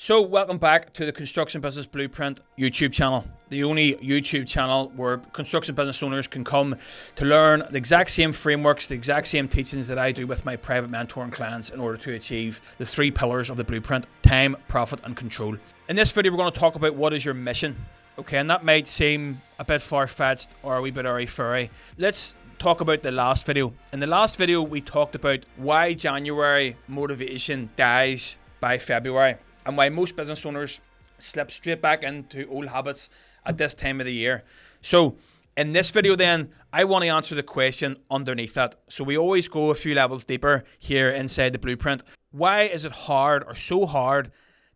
So welcome back to the Construction Business Blueprint YouTube channel, the only YouTube channel where construction business owners can come to learn the exact same frameworks, the exact same teachings that I do with my private mentoring clients in order to achieve the three pillars of the blueprint: time, profit and control. In this video we're going to talk about what is your mission. Okay, and that might seem a bit far-fetched or a wee bit airy-fairy. Let's talk about the last video. In the last video we talked about why January motivation dies by February, and why most business owners slip straight back into old habits at this time of the year. So in this video then, I want to answer the question underneath that. So we always go a few levels deeper here inside the blueprint. Why is it hard or so hard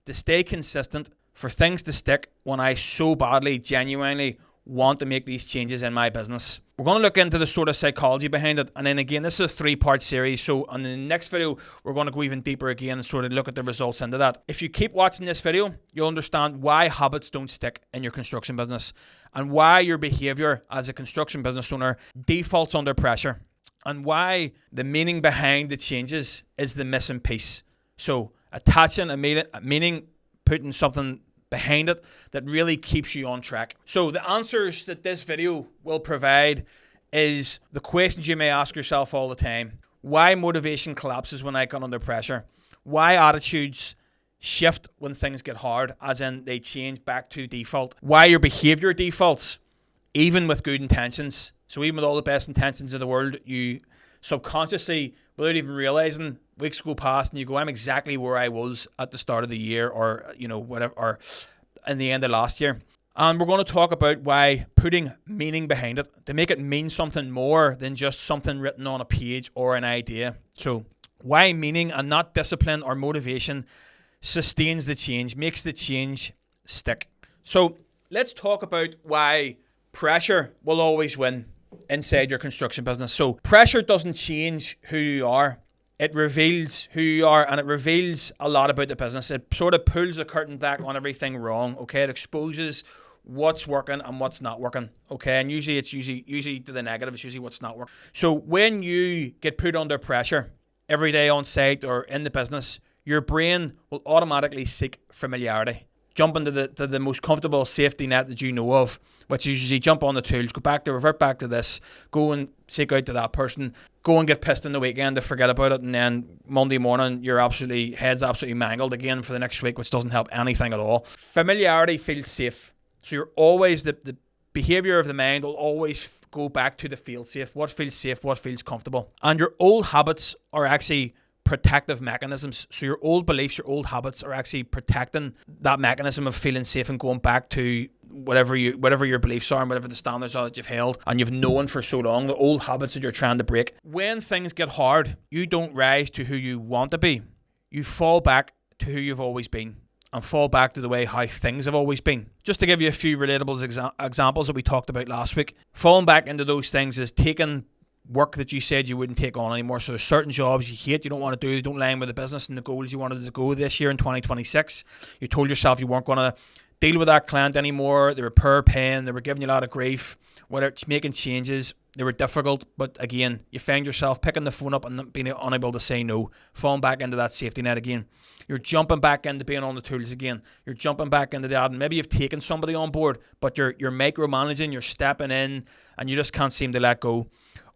to stay consistent, for things to stick, when I so badly, genuinely want to make these changes in my business? We're going to look into the sort of psychology behind it. And then again, this is a 3-part series. So on the next video, we're going to go even deeper again and sort of look at the results into that. If you keep watching this video, you'll understand why habits don't stick in your construction business and why your behavior as a construction business owner defaults under pressure, and why the meaning behind the changes is the missing piece. So attaching a meaning, putting something behind it that really keeps you on track. So the answers that this video will provide is the questions you may ask yourself all the time. Why motivation collapses when I get under pressure. Why attitudes shift when things get hard, as in they change back to default. Why your behavior defaults, even with good intentions. So even with all the best intentions of the world, you subconsciously, without even realizing, weeks go past and you go, I'm exactly where I was at the start of the year, or whatever, or in the end of last year. And we're going to talk about why putting meaning behind it, to make it mean something more than just something written on a page or an idea. So why meaning and not discipline or motivation sustains the change, makes the change stick. So let's talk about why pressure will always win inside your construction business. So pressure doesn't change who you are. It reveals who you are, and it reveals a lot about the business. It sort of pulls the curtain back on everything wrong, okay? It exposes what's working and what's not working, okay? And usually to the negative, it's usually what's not working. So when you get put under pressure every day on site or in the business, your brain will automatically seek familiarity. Jump into the most comfortable safety net that you know of, which is usually jump on the tools, revert back to this, go and seek out to that person, go and get pissed in the weekend to forget about it, and then Monday morning your head's absolutely mangled again for the next week, which doesn't help anything at all. Familiarity feels safe. So you're always, the behavior of the mind will always go back to the feel safe, what feels comfortable. And your old habits are actually protective mechanisms. So your old beliefs, your old habits are actually protecting that mechanism of feeling safe and going back to whatever your beliefs are and whatever the standards are that you've held and you've known for so long, the old habits that you're trying to break. When things get hard, you don't rise to who you want to be. You fall back to who you've always been and fall back to the way how things have always been. Just to give you a few relatable examples that we talked about last week, falling back into those things is taking work that you said you wouldn't take on anymore. So there's certain jobs you hate, you don't want to do, they don't align with the business and the goals you wanted to go this year in 2026. You told yourself you weren't going to deal with that client anymore. They were poor paying, they were giving you a lot of grief, whether it's making changes, they were difficult, but again, you find yourself picking the phone up and being unable to say no, falling back into that safety net again. You're jumping back into being on the tools again. You're jumping back into that, and maybe you've taken somebody on board, but you're micromanaging, you're stepping in, and you just can't seem to let go.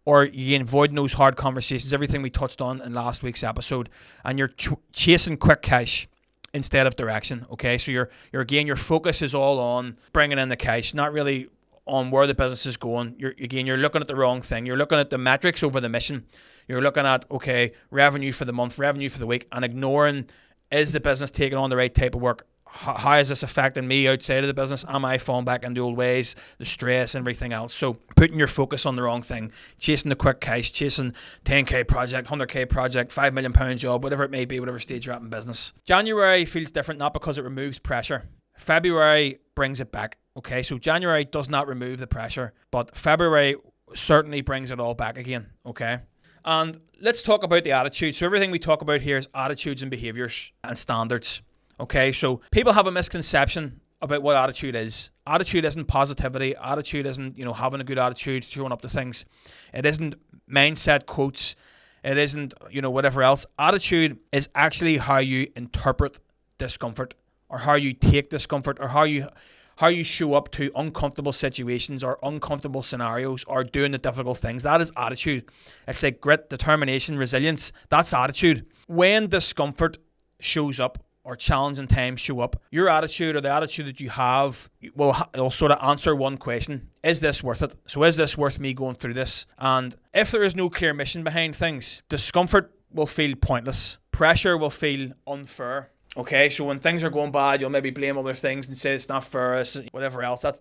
Or you avoid those hard conversations, everything we touched on in last week's episode, and you're chasing quick cash instead of direction, okay? So your focus is all on bringing in the cash, not really on where the business is going. You're looking at the wrong thing. You're looking at the metrics over the mission. You're looking at, okay, revenue for the month, revenue for the week, and ignoring, is the business taking on the right type of work? How is this affecting me outside of the business? Am I falling back into old ways, the stress and everything else? So putting your focus on the wrong thing, chasing the quick cash, chasing 10k project, 100k project, £5 million job, whatever it may be, whatever stage you're at in business. January feels different, not because it removes pressure. February brings it back. Okay, so January does not remove the pressure, but February certainly brings it all back again. Okay. And let's talk about the attitude. So everything we talk about here is attitudes and behaviors and standards. Okay, so people have a misconception about what attitude is. Attitude isn't positivity. Attitude isn't, having a good attitude, showing up to things. It isn't mindset quotes. It isn't, whatever else. Attitude is actually how you interpret discomfort or how you take discomfort, or how you show up to uncomfortable situations or uncomfortable scenarios or doing the difficult things. That is attitude. It's like grit, determination, resilience. That's attitude. When discomfort shows up or challenging times show up, your attitude or the attitude that you have will sort of answer one question. Is this worth it? So is this worth me going through this? And if there is no clear mission behind things, discomfort will feel pointless. Pressure will feel unfair. Okay, so when things are going bad, you'll maybe blame other things and say it's not fair, it's whatever else. That's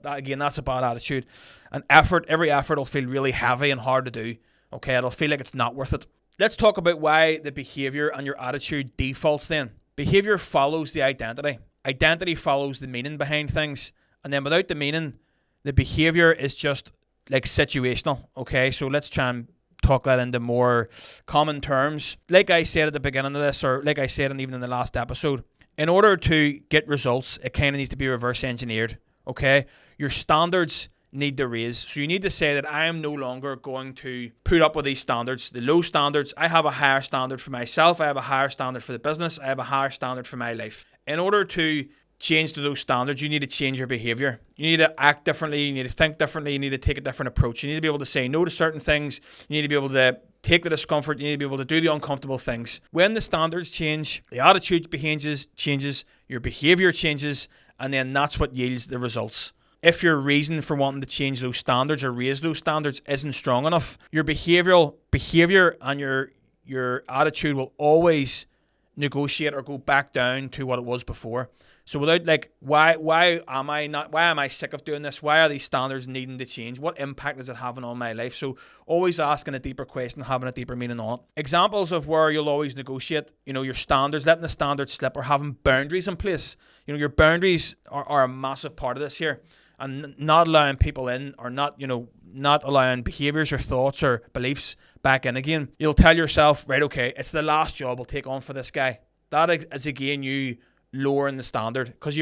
a bad attitude. And every effort will feel really heavy and hard to do. Okay, it'll feel like it's not worth it. Let's talk about why the behavior and your attitude defaults then. Behavior follows the identity. Identity follows the meaning behind things. And then without the meaning, the behavior is just like situational. Okay, so let's try and talk that into more common terms. Like I said at the beginning of this, or like I said even in the last episode, in order to get results, it kind of needs to be reverse engineered. Okay, your standards need to raise. So you need to say that I am no longer going to put up with these standards, the low standards. I have a higher standard for myself. I have a higher standard for the business. I have a higher standard for my life. In order to change to those standards, you need to change your behavior. You need to act differently. You need to think differently. You need to take a different approach. You need to be able to say no to certain things. You need to be able to take the discomfort. You need to be able to do the uncomfortable things. When the standards change, the attitude changes, your behavior changes, and then that's what yields the results. If your reason for wanting to change those standards or raise those standards isn't strong enough, your behavior and your attitude will always negotiate or go back down to what it was before. So without why am I sick of doing this? Why are these standards needing to change? What impact is it having on my life? So always asking a deeper question, having a deeper meaning on it. Examples of where you'll always negotiate, your standards, letting the standards slip, or having boundaries in place. Your boundaries are a massive part of this here. And not allowing people in, or not allowing behaviors or thoughts or beliefs back in again. You'll tell yourself, right, okay, it's the last job I'll take on for this guy. That is again you lowering the standard, because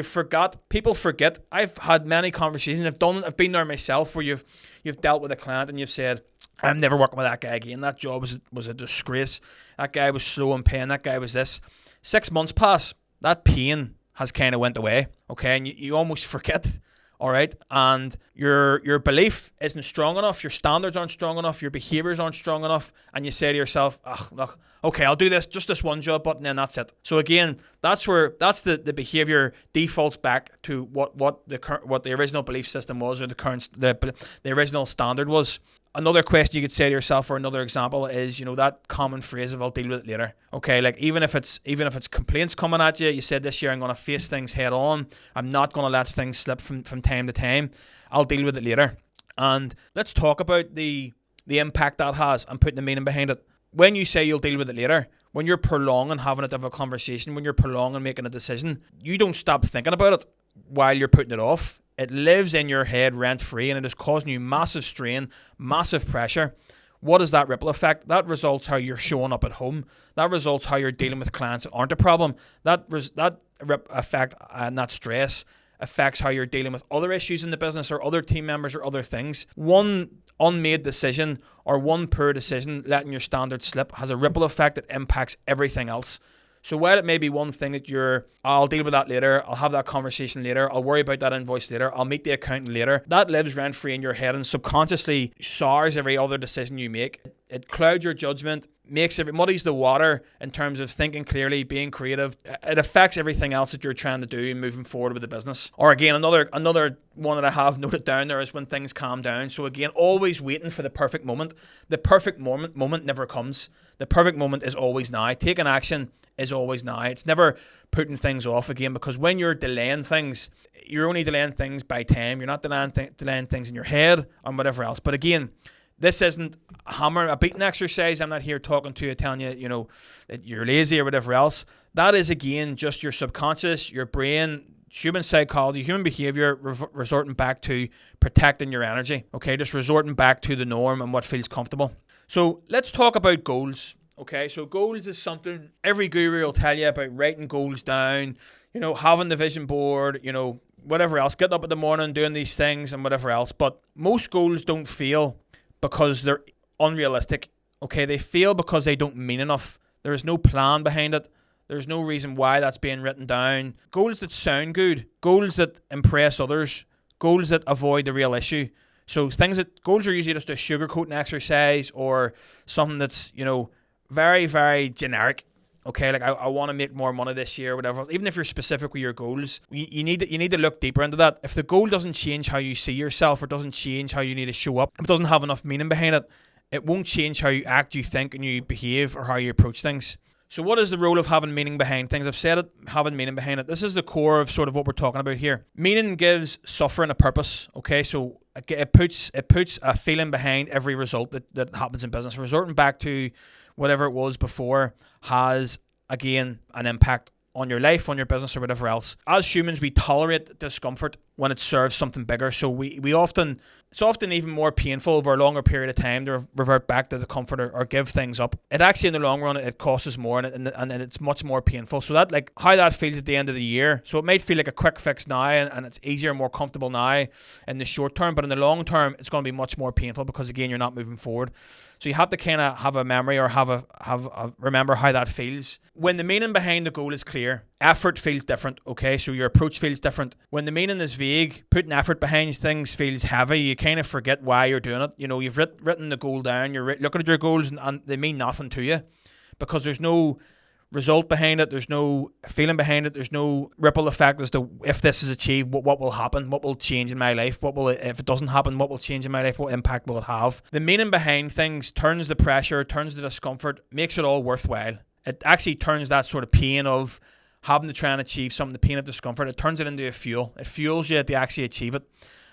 people forget. I've had many conversations, I've been there myself, where you've dealt with a client and you've said, I'm never working with that guy again. That job was a disgrace. That guy was slow in paying. That guy was this. 6 months pass. That pain has kind of went away. Okay, and you almost forget. All right, and your belief isn't strong enough, your standards aren't strong enough, your behaviors aren't strong enough, and you say to yourself, look, okay, I'll do just this one job, but then that's it. So again, that's the behavior defaults back to what the original belief system was, or the original standard was. Another question you could say to yourself, or another example, is that common phrase of I'll deal with it later. Okay, like even if it's complaints coming at you, you said this year I'm going to face things head on. I'm not going to let things slip from time to time. I'll deal with it later. And let's talk about the impact that has and putting the meaning behind it. When you say you'll deal with it later, when you're prolonging having a difficult conversation, when you're prolonging making a decision, you don't stop thinking about it while you're putting it off. It lives in your head rent-free, and it is causing you massive strain, massive pressure. What is that ripple effect? That results how you're showing up at home. That results how you're dealing with clients that aren't a problem. That effect and that stress affects how you're dealing with other issues in the business, or other team members, or other things. One unmade decision or one poor decision, letting your standards slip, has a ripple effect that impacts everything else. So while it may be one thing that I'll deal with that later, I'll have that conversation later, I'll worry about that invoice later, I'll meet the accountant later, that lives rent-free in your head and subconsciously sours every other decision you make. It clouds your judgment, muddies the water in terms of thinking clearly, being creative. It affects everything else that you're trying to do moving forward with the business. Or again, another one that I have noted down there is when things calm down. So again, always waiting for the perfect moment. The perfect moment never comes. The perfect moment is always now. Taking action is always now. It's never putting things off again, because when you're delaying things, you're only delaying things by time. You're not delaying things in your head and whatever else. But again, this isn't a beating exercise. I'm not here talking to you, telling you, that you're lazy or whatever else. That is, again, just your subconscious, your brain, human psychology, human behavior, resorting back to protecting your energy. Okay, just resorting back to the norm and what feels comfortable. So let's talk about goals. Okay, so goals is something every guru will tell you about: writing goals down, having the vision board, whatever else, getting up in the morning, doing these things and whatever else. But most goals don't fail because they're unrealistic. Okay, they fail because they don't mean enough. There is no plan behind it. There's no reason why that's being written down. Goals that sound good, goals that impress others, goals that avoid the real issue. So goals are usually just a sugarcoating exercise or something that's, very, very generic. Okay, like I want to make more money this year, whatever. Even if you're specific with your goals, you need to look deeper into that. If the goal doesn't change how you see yourself or doesn't change how you need to show up, if it doesn't have enough meaning behind it, it won't change how you act, you think, and you behave or how you approach things. So what is the role of having meaning behind things? I've said it, having meaning behind it. This is the core of sort of what we're talking about here. Meaning gives suffering a purpose, okay? So it puts a feeling behind every result that happens in business. Resorting back to whatever it was before has, again, an impact on your life, on your business, or whatever else. As humans, we tolerate discomfort when it serves something bigger. So it's often even more painful over a longer period of time to revert back to the comfort or give things up. It actually, in the long run, it costs us more and it's much more painful. So that, like, how that feels at the end of the year. So it might feel like a quick fix now and it's easier and more comfortable now in the short term, but in the long term, it's going to be much more painful because, again, you're not moving forward. So you have to kind of have a memory or remember how that feels. When the meaning behind the goal is clear, effort feels different, okay? So your approach feels different. When the meaning is vague, putting effort behind things feels heavy. You kind of forget why you're doing it. You've written the goal down, you're looking at your goals and they mean nothing to you because there's no result behind it, there's no feeling behind it, there's no ripple effect as to if this is achieved, what will happen, what will change in my life, if it doesn't happen, what will change in my life, what impact will it have. The meaning behind things turns the pressure, turns the discomfort, makes it all worthwhile. It actually turns that sort of pain of having to try and achieve something, the pain of discomfort, it turns it into a fuel. It fuels you to actually achieve it.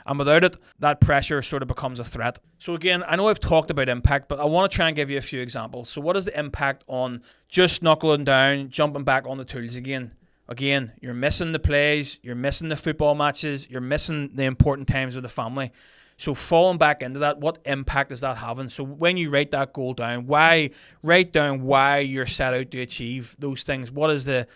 And without it, that pressure sort of becomes a threat. So again, I know I've talked about impact, but I want to try and give you a few examples. So what is the impact on just knuckling down, jumping back on the tools again? Again, you're missing the plays, you're missing the football matches, you're missing the important times with the family. So falling back into that, what impact is that having? So when you write that goal down, write down why you're set out to achieve those things. What is the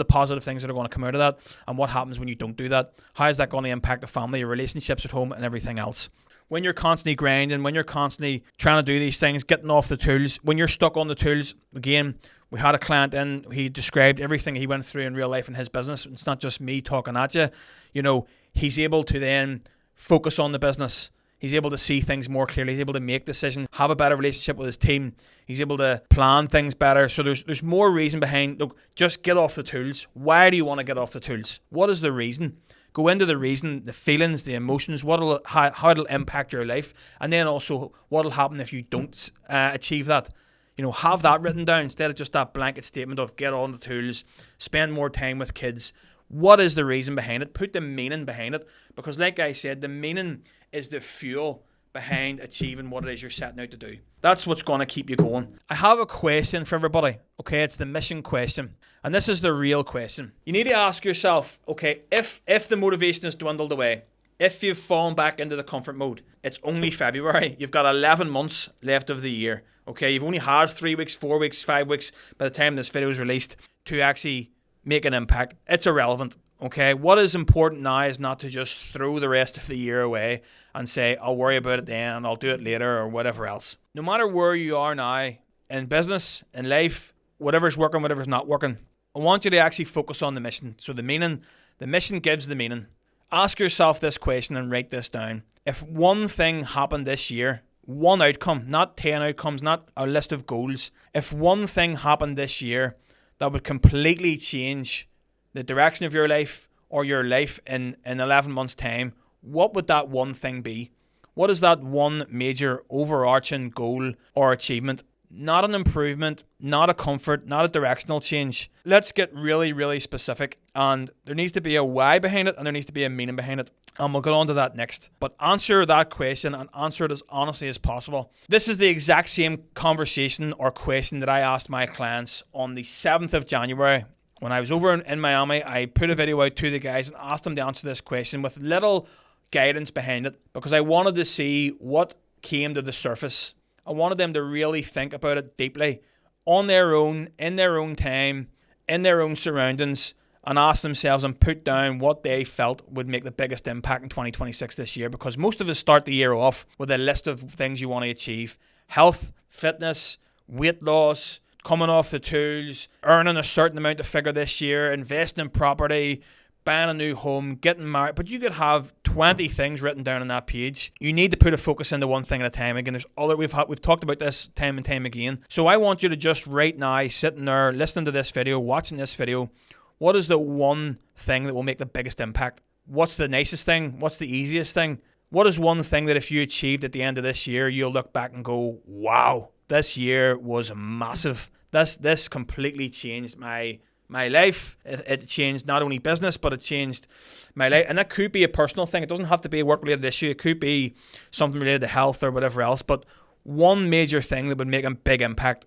positive things that are going to come out of that? And what happens when you don't do that? How is that going to impact the family, your relationships at home, and everything else? When you're constantly grinding, when you're constantly trying to do these things, getting off the tools, when you're stuck on the tools, again, we had a client in, he described everything he went through in real life in his business. It's not just me talking at you. He's able to then focus on the business. He's able to see things more clearly. He's able to make decisions, have a better relationship with his team. He's able to plan things better. So there's more reason behind, look, just get off the tools. Why do you want to get off the tools? What is the reason? Go into the reason, the feelings, the emotions, how it'll impact your life. And then also what'll happen if you don't achieve that. Have that written down instead of just that blanket statement of get on the tools, spend more time with kids. What is the reason behind it? Put the meaning behind it. Because like I said, the meaning is the fuel behind achieving what it is you're setting out to do. That's what's going to keep you going. I have a question for everybody. Okay, it's the mission question. And this is the real question. You need to ask yourself, okay, if the motivation has dwindled away, if you've fallen back into the comfort mode, it's only February. You've got 11 months left of the year. Okay, you've only had 3 weeks, 4 weeks, 5 weeks by the time this video is released to actually make an impact. It's irrelevant. Okay, what is important now is not to just throw the rest of the year away and say, I'll worry about it then, I'll do it later, or whatever else. No matter where you are now, in business, in life, whatever's working, whatever's not working, I want you to actually focus on the mission. So the mission gives the meaning. Ask yourself this question and write this down. If one thing happened this year, one outcome, not 10 outcomes, not a list of goals. If one thing happened this year that would completely change the direction of your life or your life in 11 months' time, what would that one thing be? What is that one major overarching goal or achievement? Not an improvement, not a comfort, not a directional change. Let's get really, really specific. And there needs to be a why behind it and there needs to be a meaning behind it. And we'll get on to that next. But answer that question and answer it as honestly as possible. This is the exact same conversation or question that I asked my clients on the 7th of January. When I was over in Miami, I put a video out to the guys and asked them to answer this question with little guidance behind it because I wanted to see what came to the surface. I wanted them to really think about it deeply on their own, in their own time, in their own surroundings, and ask themselves and put down what they felt would make the biggest impact in 2026 this year, because most of us start the year off with a list of things you want to achieve. Health, fitness, weight loss, coming off the tools, earning a certain amount of figure this year, investing in property, buying a new home, getting married. But you could have 20 things written down on that page. You need to put a focus into one thing at a time. Again, there's other, we've talked about this time and time again. So I want you to just right now, sitting there, listening to this video, watching this video, what is the one thing that will make the biggest impact? What's the nicest thing? What's the easiest thing? What is one thing that if you achieved at the end of this year, you'll look back and go, wow, this year was massive. This completely changed my life. It changed not only business, but it changed my life. And that could be a personal thing. It doesn't have to be a work-related issue. It could be something related to health or whatever else. But one major thing that would make a big impact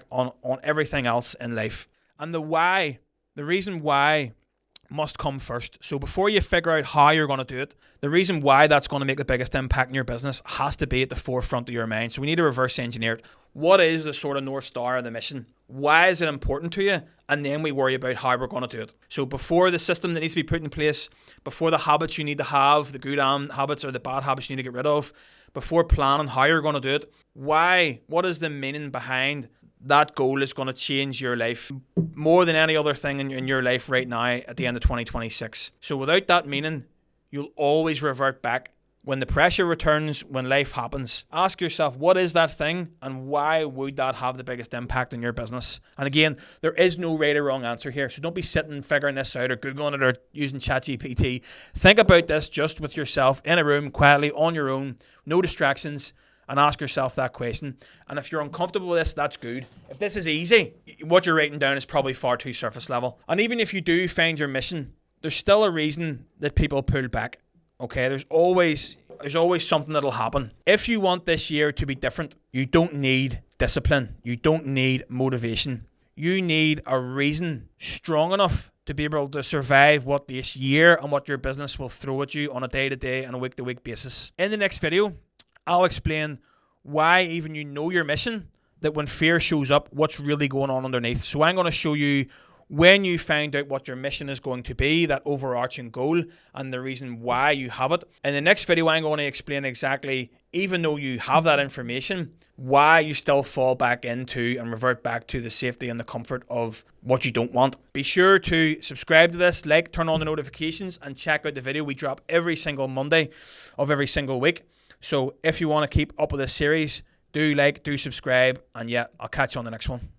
on everything else in life. And the reason why must come first. So before you figure out how you're going to do it, the reason why that's going to make the biggest impact in your business has to be at the forefront of your mind. So we need to reverse engineer it. What is the sort of North Star of the mission? Why is it important to you? And then we worry about how we're going to do it. So before the system that needs to be put in place, before the habits you need to have, the good habits or the bad habits you need to get rid of, before planning how you're going to do it, why? What is the meaning behind that goal is going to change your life more than any other thing in your life right now at the end of 2026. So without that meaning, you'll always revert back. When the pressure returns, when life happens, ask yourself, what is that thing and why would that have the biggest impact on your business? And again, there is no right or wrong answer here. So don't be sitting figuring this out or Googling it or using ChatGPT. Think about this just with yourself in a room, quietly, on your own, no distractions, and ask yourself that question. And if you're uncomfortable with this, that's good. If this is easy, what you're writing down is probably far too surface level. And even if you do find your mission, there's still a reason that people pull back. Okay, there's always something that'll happen. If you want this year to be different, you don't need discipline. You don't need motivation. You need a reason strong enough to be able to survive what this year and what your business will throw at you on a day-to-day and a week-to-week basis. In the next video, I'll explain why even you know your mission, that when fear shows up, what's really going on underneath. So I'm going to show you when you find out what your mission is going to be, that overarching goal, and the reason why you have it. In the next video, I'm going to explain exactly, even though you have that information, why you still fall back into and revert back to the safety and the comfort of what you don't want. Be sure to subscribe to this, like, turn on the notifications, and check out the video. We drop every single Monday of every single week. So if you want to keep up with this series, do like, do subscribe, and yeah, I'll catch you on the next one.